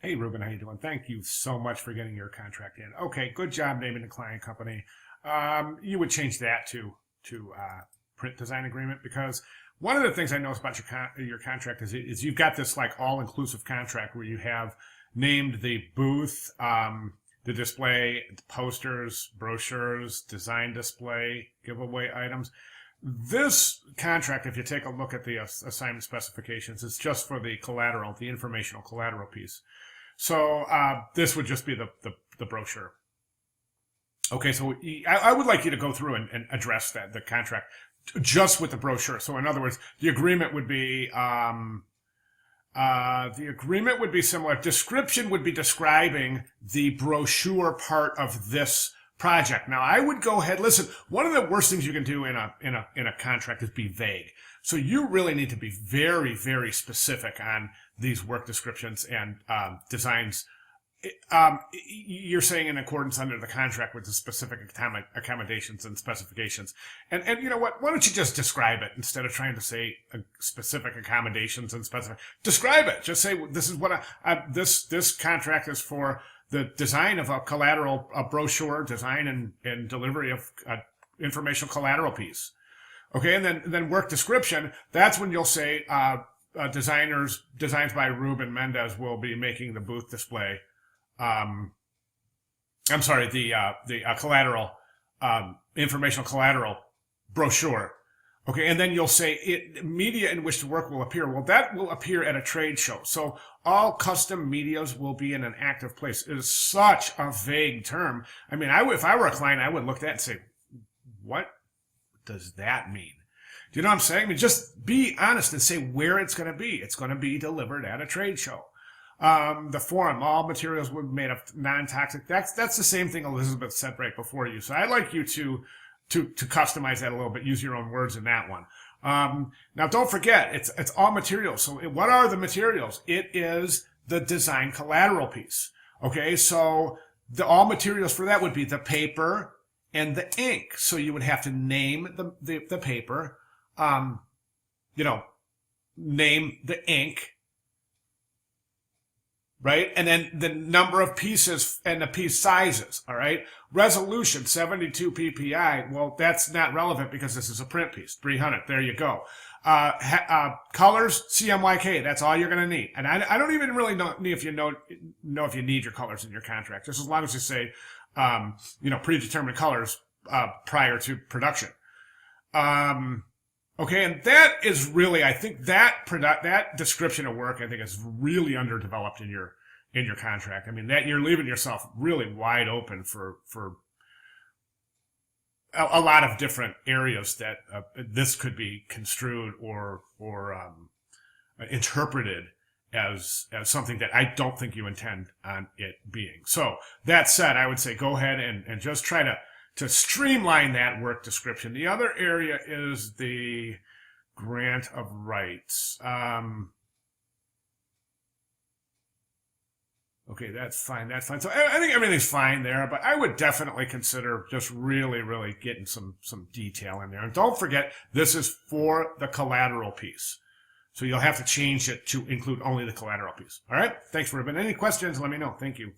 Hey, Ruben, how you doing? Thank you so much for getting your contract in. Okay, good job naming the client company. You would change that to print design agreement because one of the things I noticed about your contract is you've got this like all-inclusive contract where you have named the booth, the display, posters, brochures, design display, giveaway items. This contract, if you take a look at the assignment specifications, is just for the collateral, the informational collateral piece. So this would just be the brochure. Okay, so I would like you to go through and address the contract just with the brochure. So in other words, the agreement would be similar. Description would be describing the brochure part of this project. Now, I would go ahead. Listen, one of the worst things you can do in a contract is be vague. So you really need to be very, very specific on these work descriptions and designs. You're saying in accordance under the contract with the specific accommodations and specifications. And you know what? Why don't you just describe it instead of trying to say specific accommodations and specific? Describe it. Just say this is what this contract is for the design of a collateral, a brochure, design and delivery of informational collateral piece. Okay, and then work description. That's when you'll say designs by Ruben Mendez will be making the booth display. I'm sorry, the collateral, informational collateral brochure. Okay, and then you'll say media in which the work will appear. Well, that will appear at a trade show. So all custom medias will be in an active place. It is such a vague term. I mean, if I were a client, I would look at that and say, what does that mean? Do you know what I'm saying? I mean, just be honest and say where it's going to be. It's going to be delivered at a trade show. The forum, all materials will be made of non-toxic. That's the same thing Elizabeth said right before you. So I'd like you to customize that a little bit. Use your own words in that one. Now, don't forget, it's all materials. So what are the materials? It is the design collateral piece. Okay, so all materials for that would be the paper and the ink. So you would have to name the paper, name the ink, right? And then the number of pieces and the piece sizes, all right? Resolution, 72 ppi. Well, that's not relevant because this is a print piece, 300. There you go. Colors, CMYK. That's all you're going to need. And I don't even really know if you know if you need your colors in your contract, just as long as you say, predetermined colors prior to production. Okay, and that is really, I think that description of work, I think, is really underdeveloped in your contract. I mean, that you're leaving yourself really wide open for a lot of different areas that this could be construed or interpreted as something that I don't think you intend on it being. So that said, I would say go ahead and just try to streamline that work description. The other area is the grant of rights. Okay, that's fine. So I think everything's fine there, but I would definitely consider just really, really getting some detail in there. And don't forget, this is for the collateral piece. So you'll have to change it to include only the collateral piece. All right? Thanks, Ruben. Any questions, let me know. Thank you.